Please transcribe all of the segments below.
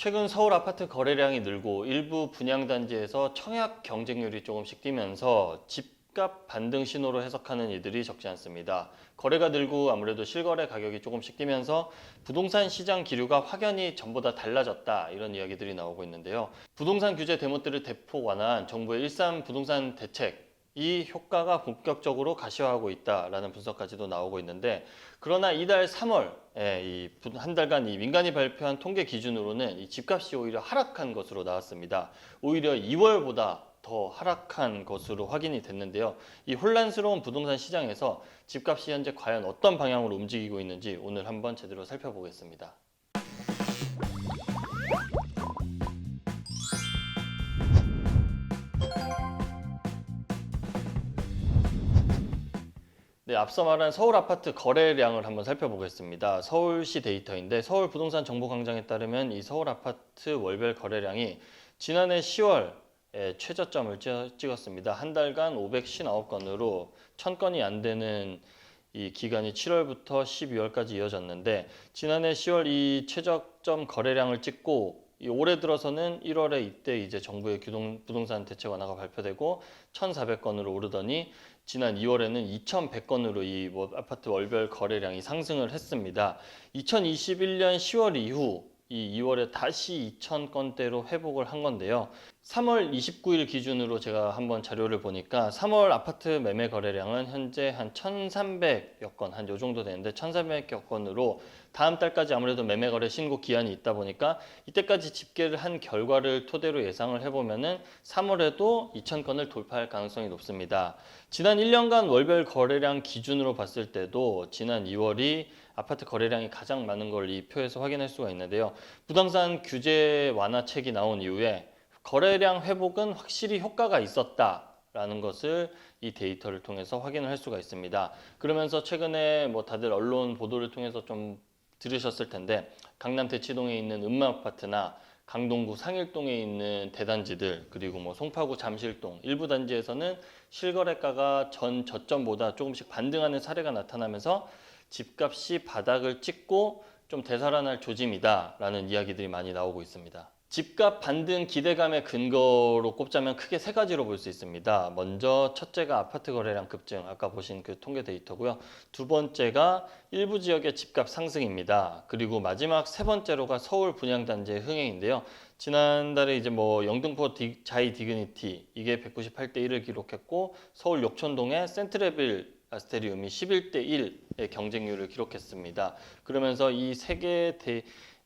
최근 서울 아파트 거래량이 늘고 일부 분양단지에서 청약 경쟁률이 조금씩 뛰면서 집값 반등 신호로 해석하는 이들이 적지 않습니다. 거래가 늘고 아무래도 실거래 가격이 조금씩 뛰면서 부동산 시장 기류가 확연히 전보다 달라졌다, 이런 이야기들이 나오고 있는데요. 부동산 규제 대못들을 대폭 완화한 정부의 일산 부동산 대책, 이 효과가 본격적으로 가시화하고 있다라는 분석까지도 나오고 있는데, 그러나 이달 3월 한 달간 이 민간이 발표한 통계 기준으로는 이 집값이 오히려 하락한 것으로 나왔습니다. 오히려 2월보다 더 하락한 것으로 확인이 됐는데요. 이 혼란스러운 부동산 시장에서 집값이 현재 과연 어떤 방향으로 움직이고 있는지 오늘 한번 제대로 살펴보겠습니다. 네, 앞서 말한 서울 아파트 거래량을 한번 살펴보겠습니다. 서울시 데이터인데 서울 부동산 정보광장에 따르면 이 서울 아파트 월별 거래량이 지난해 10월에 최저점을 찍었습니다. 한 달간 559건으로 1000건이 안 되는 이 기간이 7월부터 12월까지 이어졌는데, 지난해 10월 이 최저점 거래량을 찍고 올해 들어서는 1월에 이때 이제 정부의 부동산 대책 완화가 발표되고 1,400건으로 오르더니 지난 2월에는 2,100건으로 이 아파트 월별 거래량이 상승을 했습니다. 2021년 10월 이후 이 2월에 다시 2,000건대로 회복을 한 건데요. 3월 29일 기준으로 제가 한번 자료를 보니까 3월 아파트 매매 거래량은 현재 한 1,300여 건, 한 요 정도 되는데 1,300여 건으로 다음 달까지 아무래도 매매 거래 신고 기한이 있다 보니까 이때까지 집계를 한 결과를 토대로 예상을 해보면은 3월에도 2,000건을 돌파할 가능성이 높습니다. 지난 1년간 월별 거래량 기준으로 봤을 때도 지난 2월이 아파트 거래량이 가장 많은 걸 이 표에서 확인할 수가 있는데요. 부동산 규제 완화책이 나온 이후에 거래량 회복은 확실히 효과가 있었다라는 것을 이 데이터를 통해서 확인을 할 수가 있습니다. 그러면서 최근에 뭐 다들 언론 보도를 통해서 좀 들으셨을 텐데, 강남 대치동에 있는 음마아파트나 강동구 상일동에 있는 대단지들, 그리고 뭐 송파구 잠실동 일부 단지에서는 실거래가가 전 저점보다 조금씩 반등하는 사례가 나타나면서 집값이 바닥을 찍고 좀 되살아날 조짐이다라는 이야기들이 많이 나오고 있습니다. 집값 반등 기대감의 근거로 꼽자면 크게 세 가지로 볼 수 있습니다. 먼저 첫째가 아파트 거래량 급증, 아까 보신 그 통계 데이터고요. 두 번째가 일부 지역의 집값 상승입니다. 그리고 마지막 세 번째로가 서울 분양단지의 흥행인데요. 지난달에 이제 뭐 영등포 자이 디그니티 이게 198대 1을 기록했고, 서울 욕촌동의 센트레빌 아스테리움이 11대 1의 경쟁률을 기록했습니다. 그러면서 이 세 개의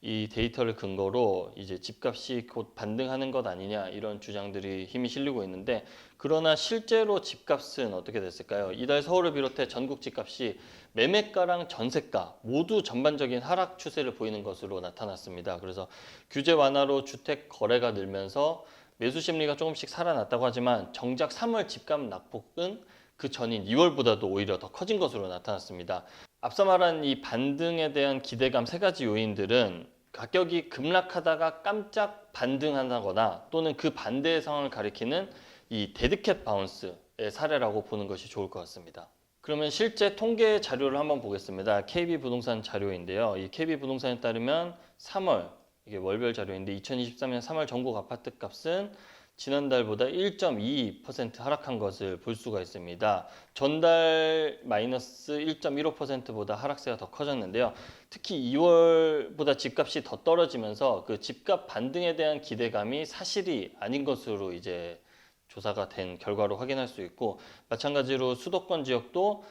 이 데이터를 근거로 이제 집값이 곧 반등하는 것 아니냐, 이런 주장들이 힘이 실리고 있는데, 그러나 실제로 집값은 어떻게 됐을까요? 이달 서울을 비롯해 전국 집값이 매매가랑 전세가 모두 전반적인 하락 추세를 보이는 것으로 나타났습니다. 그래서 규제 완화로 주택 거래가 늘면서 매수 심리가 조금씩 살아났다고 하지만 정작 3월 집값 낙폭은 그 전인 2월보다도 오히려 더 커진 것으로 나타났습니다. 앞서 말한 이 반등에 대한 기대감 세 가지 요인들은 가격이 급락하다가 깜짝 반등한다거나 또는 그 반대의 상황을 가리키는 이 데드캣 바운스의 사례라고 보는 것이 좋을 것 같습니다. 그러면 실제 통계 자료를 한번 보겠습니다. KB부동산 자료인데요. 이 KB부동산에 따르면 3월, 이게 월별 자료인데 2023년 3월 전국 아파트 값은 지난달보다 1.22% 하락한 것을 볼 수가 있습니다. 전달 마이너스 1.15%보다 하락세가 더 커졌는데요. 특히 2월보다 집값이 더 떨어지면서 그 집값 반등에 대한 기대감이 사실이 아닌 것으로 이제 조사가 된 결과로 확인할 수 있고, 마찬가지로 수도권 지역도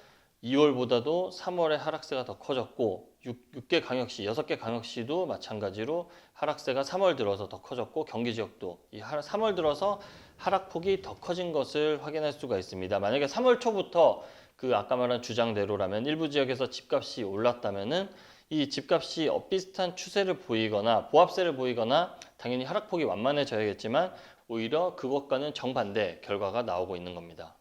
2월보다도 3월에 하락세가 더 커졌고, 6개 광역시, 6개 광역시도 마찬가지로 하락세가 3월 들어서 더 커졌고, 경기 지역도 3월 들어서 하락폭이 더 커진 것을 확인할 수가 있습니다. 만약에 3월 초부터 그 아까 말한 주장대로라면 일부 지역에서 집값이 올랐다면은 이 집값이 비슷한 추세를 보이거나 보합세를 보이거나 당연히 하락폭이 완만해져야겠지만 오히려 그것과는 정반대 결과가 나오고 있는 겁니다.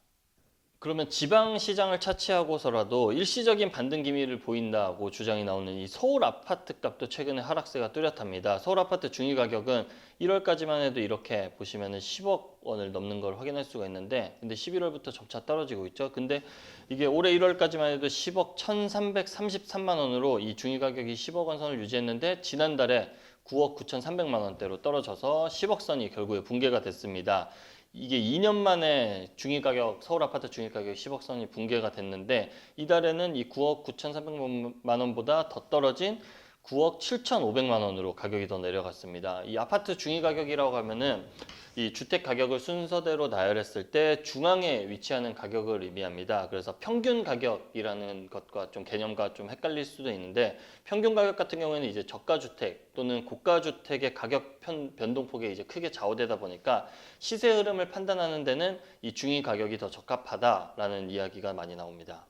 그러면 지방시장을 차치하고서라도 일시적인 반등 기미를 보인다고 주장이 나오는 이 서울 아파트 값도 최근에 하락세가 뚜렷합니다. 서울 아파트 중위 가격은 1월까지만 해도 이렇게 보시면 10억 원을 넘는 걸 확인할 수가 있는데, 근데 11월부터 점차 떨어지고 있죠. 근데 이게 올해 1월까지만 해도 10억 1,333만 원으로 이 중위 가격이 10억 원 선을 유지했는데, 지난달에 9억 9,300만 원대로 떨어져서 10억 선이 결국에 붕괴가 됐습니다. 이게 2년 만에 중위가격, 서울 아파트 중위가격 10억 선이 붕괴가 됐는데 이달에는 이 9억 9,300만 원보다 더 떨어진 9억 7,500만 원으로 가격이 더 내려갔습니다. 이 아파트 중위가격이라고 하면은 이 주택 가격을 순서대로 나열했을 때 중앙에 위치하는 가격을 의미합니다. 그래서 평균 가격이라는 것과 좀 개념과 좀 헷갈릴 수도 있는데 평균 가격 같은 경우에는 이제 저가 주택 또는 고가 주택의 가격 변동폭에 이제 크게 좌우되다 보니까 시세 흐름을 판단하는 데는 이 중위 가격이 더 적합하다라는 이야기가 많이 나옵니다.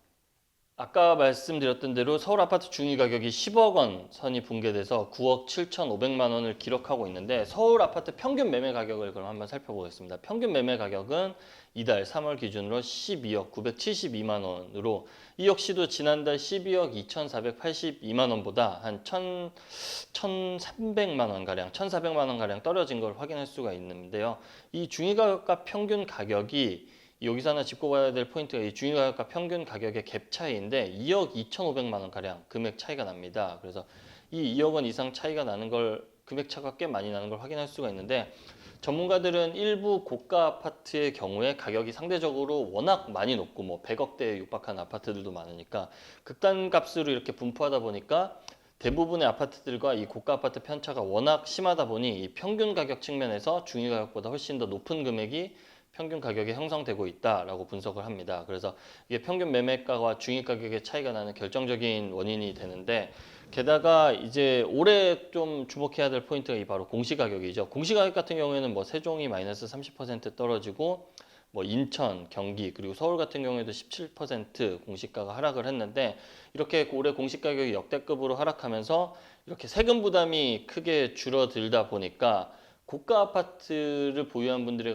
아까 말씀드렸던 대로 서울 아파트 중위 가격이 10억 원 선이 붕괴돼서 9억 7,500만 원을 기록하고 있는데 서울 아파트 평균 매매 가격을 그럼 한번 살펴보겠습니다. 평균 매매 가격은 이달 3월 기준으로 12억 972만 원으로 이 역시도 지난달 12억 2,482만 원보다 한 1,300만 원 가량, 1,400만 원 가량 떨어진 걸 확인할 수가 있는데요. 이 중위 가격과 평균 가격이 여기서 하나 짚고 가야 될 포인트가 이 중위가격과 평균 가격의 갭 차이인데 2억 2,500만 원 가량 금액 차이가 납니다. 그래서 이 2억 원 이상 차이가 나는 걸 금액 차가 꽤 많이 나는 걸 확인할 수가 있는데 전문가들은 일부 고가 아파트의 경우에 가격이 상대적으로 워낙 많이 높고 뭐 100억대에 육박한 아파트들도 많으니까 극단값으로 이렇게 분포하다 보니까 대부분의 아파트들과 이 고가 아파트 편차가 워낙 심하다 보니 이 평균 가격 측면에서 중위 가격보다 훨씬 더 높은 금액이 평균 가격이 형성되고 있다라고 분석을 합니다. 그래서 이게 평균 매매가와 중위 가격의 차이가 나는 결정적인 원인이 되는데 게다가 이제 올해 좀 주목해야 될 포인트가 이 바로 공시가격이죠. 공시가격 같은 경우에는 뭐 세종이 마이너스 30% 떨어지고 뭐 인천, 경기 그리고 서울 같은 경우에도 17% 공시가가 하락을 했는데 이렇게 올해 공시가격이 역대급으로 하락하면서 이렇게 세금 부담이 크게 줄어들다 보니까 고가 아파트를 보유한 분들의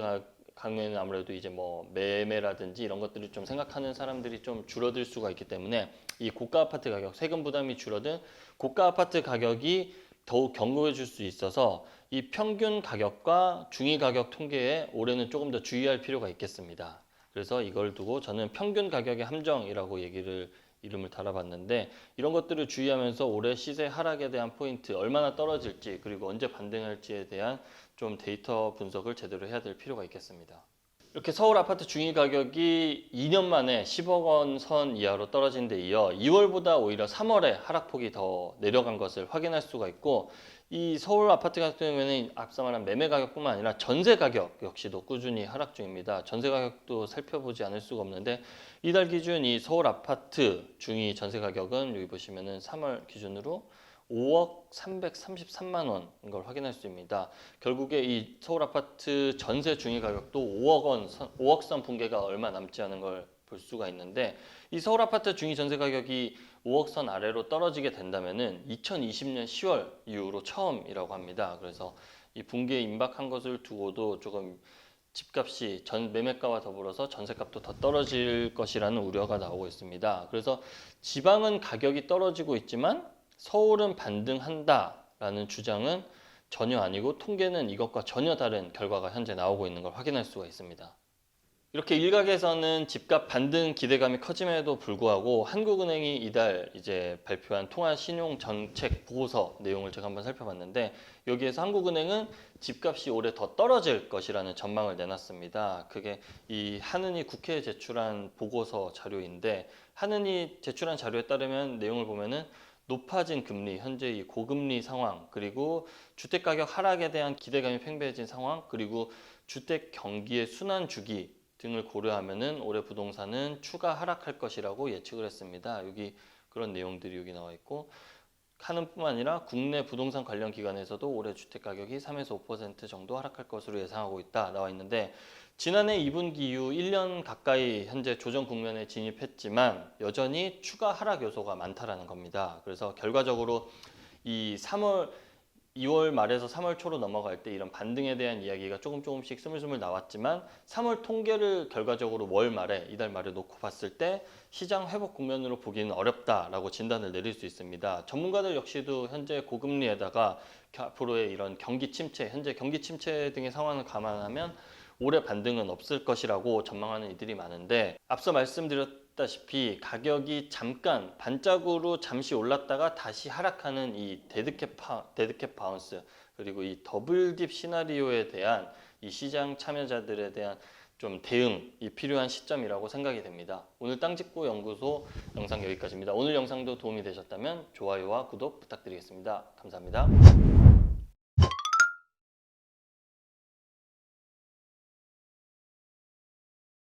강에는 아무래도 이제 뭐 매매라든지 이런 것들을 좀 생각하는 사람들이 좀 줄어들 수가 있기 때문에 이 고가 아파트 가격, 세금 부담이 줄어든 고가 아파트 가격이 더욱 견고해질 수 있어서 이 평균 가격과 중위 가격 통계에 올해는 조금 더 주의할 필요가 있겠습니다. 그래서 이걸 두고 저는 평균 가격의 함정이라고 이름을 달아봤는데 이런 것들을 주의하면서 올해 시세 하락에 대한 포인트, 얼마나 떨어질지 그리고 언제 반등할지에 대한 좀 데이터 분석을 제대로 해야 될 필요가 있겠습니다. 이렇게 서울 아파트 중위 가격이 2년 만에 10억 원 선 이하로 떨어진 데 이어 2월보다 오히려 3월에 하락폭이 더 내려간 것을 확인할 수가 있고 이 서울 아파트 같은 경우에는 앞서 말한 매매 가격뿐만 아니라 전세 가격 역시도 꾸준히 하락 중입니다. 전세 가격도 살펴보지 않을 수가 없는데 이달 기준 이 서울 아파트 중위 전세 가격은 여기 보시면은 3월 기준으로 5억 333만 원인 걸 확인할 수 있습니다. 결국에 이 서울 아파트 전세 중위 가격도 5억 선 붕괴가 얼마 남지 않은 걸 볼 수가 있는데 이 서울 아파트 중위 전세 가격이 5억 선 아래로 떨어지게 된다면은 2020년 10월 이후로 처음이라고 합니다. 그래서 이 붕괴에 임박한 것을 두고도 조금 집값이 매매가와 더불어서 전세값도 더 떨어질 것이라는 우려가 나오고 있습니다. 그래서 지방은 가격이 떨어지고 있지만 서울은 반등한다라는 주장은 전혀 아니고 통계는 이것과 전혀 다른 결과가 현재 나오고 있는 걸 확인할 수가 있습니다. 이렇게 일각에서는 집값 반등 기대감이 커짐에도 불구하고 한국은행이 이달 이제 발표한 통화 신용 정책 보고서 내용을 제가 한번 살펴봤는데 여기에서 한국은행은 집값이 올해 더 떨어질 것이라는 전망을 내놨습니다. 그게 이 한은이 국회에 제출한 보고서 자료인데 한은이 제출한 자료에 따르면 내용을 보면은 높아진 금리, 현재 이 고금리 상황, 그리고 주택가격 하락에 대한 기대감이 팽배해진 상황, 그리고 주택 경기의 순환 주기 등을 고려하면은 올해 부동산은 추가 하락할 것이라고 예측을 했습니다. 여기 그런 내용들이 여기 나와 있고 한은뿐만 아니라 국내 부동산 관련 기관에서도 올해 주택 가격이 3에서 5% 정도 하락할 것으로 예상하고 있다 나와 있는데 지난해 2분기 이후 1년 가까이 현재 조정 국면에 진입했지만 여전히 추가 하락 요소가 많다라는 겁니다. 그래서 결과적으로 이 2월 말에서 3월 초로 넘어갈 때 이런 반등에 대한 이야기가 조금씩 스물스물 나왔지만 3월 통계를 결과적으로 이달 말에 놓고 봤을 때 시장 회복 국면으로 보기는 어렵다라고 진단을 내릴 수 있습니다. 전문가들 역시도 현재 고금리에다가 앞으로의 이런 경기 침체, 현재 경기 침체 등의 상황을 감안하면 올해 반등은 없을 것이라고 전망하는 이들이 많은데 앞서 말씀드렸던 보셨다시피 가격이 잠깐 반짝으로 잠시 올랐다가 다시 하락하는 이 데드캣 바운스, 그리고 이 더블딥 시나리오에 대한 이 시장 참여자들에 대한 좀 대응이 필요한 시점이라고 생각이 됩니다. 오늘 땅짓고 연구소 영상 여기까지입니다. 오늘 영상도 도움이 되셨다면 좋아요와 구독 부탁드리겠습니다. 감사합니다.